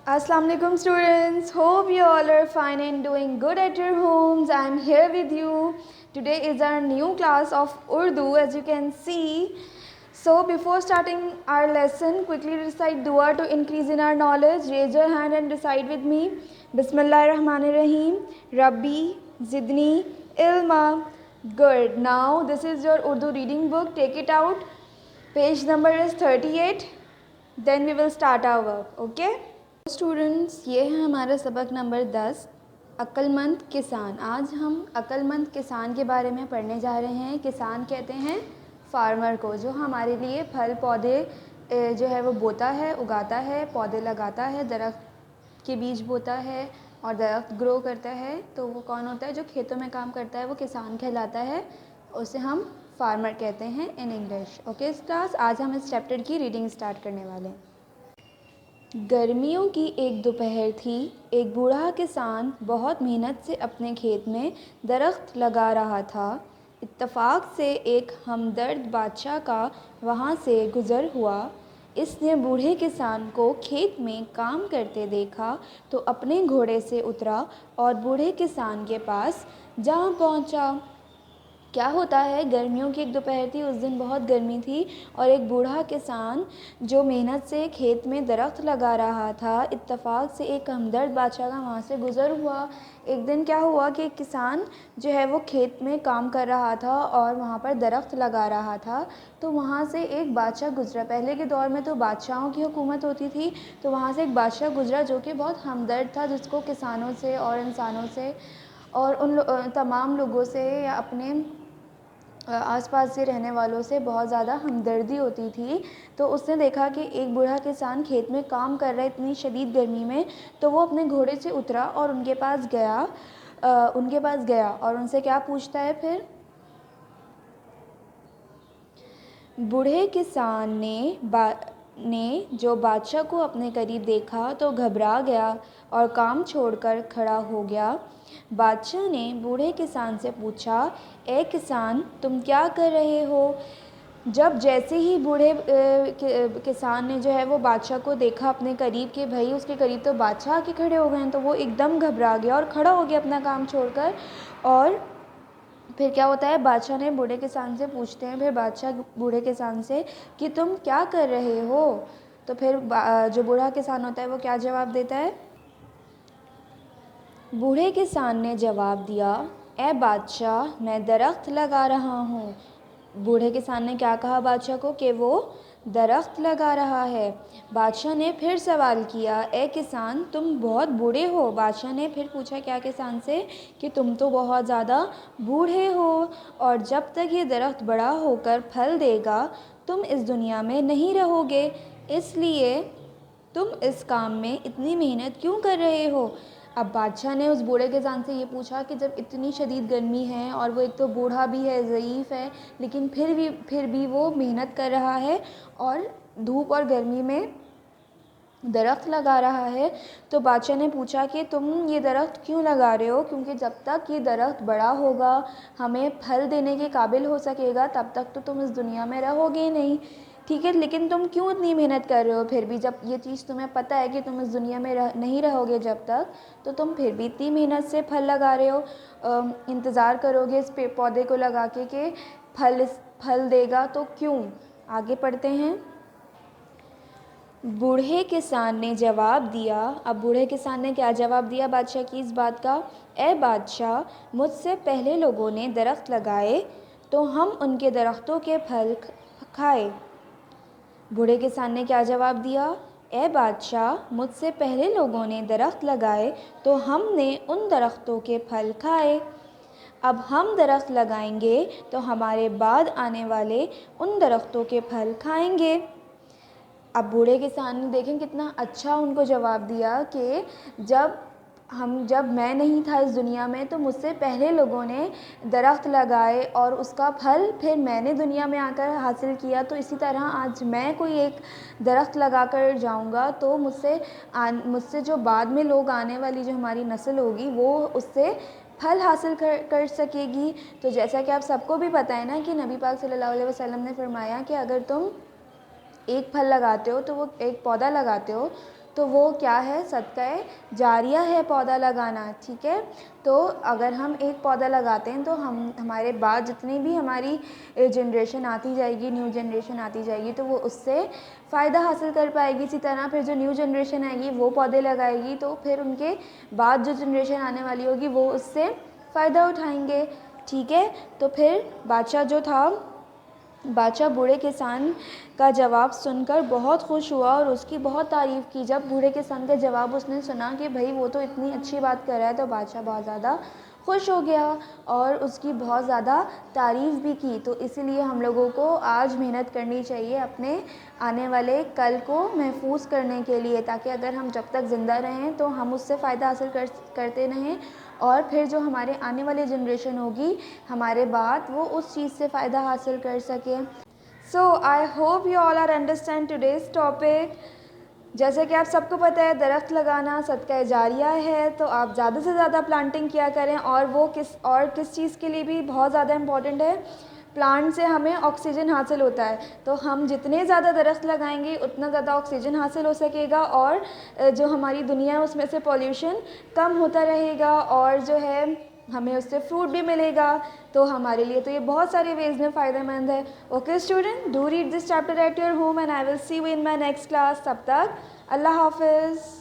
Assalamu alaikum students. Hope you all are fine and doing good at your homes. I am here with you. Today is our new class of Urdu, as you can see. So before starting our lesson, quickly recite dua to increase in our knowledge. Raise your hand and recite with me. Bismillahirrahmanirrahim. Rabbi zidni ilma. Good. Now this is your Urdu reading book. Take it out. Page number is 38. Then we will start our work. Okay? Students, ये है हमारा सबक number 10 अक्लमंद किसान। आज हम अक्लमंद किसान के बारे में पढ़ने जा रहे हैं। किसान कहते हैं फार्मर को, जो हमारे लिए फल पौधे जो है वो बोता है, उगाता है, पौधे लगाता है, दरख्त के बीज बोता है और दरख्त ग्रो करता है। तो वो कौन होता है? जो खेतों में काम करता है वो किसान कहलाता है। उसे हम फार्मर कहते हैं इन इंग्लिश। ओके क्लास, आज हम इस चैप्टर की रीडिंग स्टार्ट करने वाले हैं। गर्मियों की एक दोपहर थी। एक बूढ़ा किसान बहुत मेहनत से अपने खेत में दरख्त लगा रहा था। इत्तफाक से एक हमदर्द बादशाह का वहाँ से गुज़र हुआ। इसने बूढ़े किसान को खेत में काम करते देखा तो अपने घोड़े से उतरा और बूढ़े किसान के पास जा पहुँचा। क्या होता है, गर्मियों की एक दोपहर थी, उस दिन बहुत गर्मी थी और एक बूढ़ा किसान जो मेहनत से खेत में दरख्त लगा रहा था, इत्तफाक से एक हमदर्द बादशाह का वहाँ से गुज़र हुआ। एक दिन क्या हुआ कि किसान जो है वो खेत में काम कर रहा था और वहाँ पर दरख्त लगा रहा था। तो वहाँ से एक बादशाह गुज़रा। पहले के दौर में तो बादशाहों की हुकूमत होती थी, तो वहाँ से एक बादशाह गुज़रा जो कि बहुत हमदर्द था, जिसको किसानों से और इंसानों से और उन तमाम लोगों से या अपने आसपास से रहने वालों से बहुत ज़्यादा हमदर्दी होती थी। तो उसने देखा कि एक बूढ़ा किसान खेत में काम कर रहा है इतनी शदीद गर्मी में, तो वो अपने घोड़े से उतरा और उनके पास गया और उनसे क्या पूछता है फिर? बूढ़े किसान ने जो बादशाह को अपने करीब देखा तो घबरा गया और काम छोड़कर खड़ा हो गया। बादशाह ने बूढ़े किसान से पूछा, ए किसान, तुम क्या कर रहे हो? जैसे ही बूढ़े किसान ने जो है वो बादशाह को देखा अपने करीब के, भाई उसके करीब तो बादशाह आके खड़े हो गए हैं, तो वो एकदम घबरा गया और खड़ा हो गया अपना काम छोड़कर। और फिर क्या होता है, बादशाह ने बूढ़े किसान से पूछते हैं फिर बादशाह बूढ़े किसान से कि तुम क्या कर रहे हो? तो फिर जो बूढ़ा किसान होता है वो क्या जवाब देता है? बूढ़े किसान ने जवाब दिया, ए बादशाह, मैं दरख्त लगा रहा हूँ। बूढ़े किसान ने क्या कहा बादशाह को? कि वो दरख्त लगा रहा है। बादशाह ने फिर सवाल किया, ए किसान, तुम बहुत बूढ़े हो? बादशाह ने फिर पूछा क्या किसान से कि तुम तो बहुत ज़्यादा बूढ़े हो और जब तक ये दरख्त बड़ा होकर फल देगा तुम इस दुनिया में नहीं रहोगे, इसलिए तुम इस काम में इतनी मेहनत क्यों कर रहे हो? अब बादशाह ने उस बूढ़े किसान से ये पूछा कि जब इतनी शदीद गर्मी है और वो एक तो बूढ़ा भी है, ज़ईफ़ है, लेकिन फिर भी वो मेहनत कर रहा है और धूप और गर्मी में दरख्त लगा रहा है। तो बादशाह ने पूछा कि तुम ये दरख्त क्यों लगा रहे हो? क्योंकि जब तक ये दरख्त बड़ा होगा, हमें फल देने के काबिल हो सकेगा, तब तक तो तुम इस दुनिया में रहोगे ही नहीं। ठीक है, लेकिन तुम क्यों इतनी मेहनत कर रहे हो? फिर भी जब ये चीज़ तुम्हें पता है कि तुम इस दुनिया में नहीं रहोगे जब तक, तो तुम फिर भी इतनी मेहनत से फल लगा रहे हो, इंतज़ार करोगे इस पौधे को लगा के कि फल देगा, तो क्यों? आगे पढ़ते हैं। बूढ़े किसान ने जवाब दिया। अब बूढ़े किसान ने क्या जवाब दिया बादशाह की इस बात का? ए बादशाह, मुझसे पहले लोगों ने दरख्त लगाए तो हम उनके दरख्तों के फल खाए। बूढ़े किसान ने क्या जवाब दिया? ए बादशाह, मुझसे पहले लोगों ने दरख्त लगाए तो हमने उन दरख्तों के फल खाए। अब हम दरख्त लगाएंगे तो हमारे बाद आने वाले उन दरख्तों के फल खाएंगे। अब बूढ़े किसान ने देखें कितना अच्छा उनको जवाब दिया कि जब मैं नहीं था इस दुनिया में तो मुझसे पहले लोगों ने दरख्त लगाए और उसका फल फिर मैंने दुनिया में आकर हासिल किया, तो इसी तरह आज मैं कोई एक दरख्त लगा कर जाऊँगा तो मुझसे जो बाद में लोग आने वाली जो हमारी नस्ल होगी वो उससे फल हासिल कर सकेगी। तो जैसा कि आप सबको भी पता है ना कि नबी पाक सल्लल्लाहु अलैहि वसल्लम ने फरमाया कि अगर तुम एक फल लगाते हो तो वो एक पौधा लगाते हो تو وہ کیا ہے؟ صدقہ جاریہ ہے پودا لگانا. ٹھیک ہے، تو اگر ہم ایک پودا لگاتے ہیں تو ہمارے بعد جتنی بھی ہماری جنریشن آتی جائے گی، نیو جنریشن آتی جائے گی، تو وہ اس سے فائدہ حاصل کر پائے گی. اسی طرح پھر جو نیو جنریشن آئے گی وہ پودے لگائے گی، تو پھر ان کے بعد جو جنریشن آنے والی ہوگی وہ اس سے فائدہ اٹھائیں گے. ٹھیک ہے، تو پھر بادشاہ جو تھا، بادشاہ بوڑھے کسان کا جواب سن کر بہت خوش ہوا اور اس کی بہت تعریف کی. جب بوڑھے کسان کا جواب اس نے سنا کہ بھائی وہ تو اتنی اچھی بات کر رہا ہے، تو بادشاہ بہت زیادہ خوش ہو گیا اور اس کی بہت زیادہ تعریف بھی کی. تو اسی لیے ہم لوگوں کو آج محنت کرنی چاہیے اپنے آنے والے کل کو محفوظ کرنے کے لیے، تاکہ اگر ہم جب تک زندہ رہیں تو ہم اس سے فائدہ حاصل کرتے رہیں، اور پھر جو ہمارے آنے والی جنریشن ہوگی ہمارے بعد، وہ اس چیز سے فائدہ حاصل کر سکے. So I hope you all are understand today's topic. جیسے کہ آپ سب کو پتہ ہے درخت لگانا صدقہ جاریہ ہے، تو آپ زیادہ سے زیادہ پلانٹنگ کیا کریں. اور وہ کس چیز کے لیے بھی بہت زیادہ امپورٹنٹ ہے؟ پلانٹ سے ہمیں آکسیجن حاصل ہوتا ہے، تو ہم جتنے زیادہ درخت لگائیں گے اتنا زیادہ آکسیجن حاصل ہو سکے گا، اور جو ہماری دنیا ہے اس میں سے پولیوشن کم ہوتا رہے گا، اور جو ہے ہمیں اس سے فروٹ بھی ملے گا. تو ہمارے لیے تو یہ بہت سارے ویز میں فائدہ مند ہے. Okay student, do read this chapter at your home and I will see you in my next class. تب تک اللہ حافظ.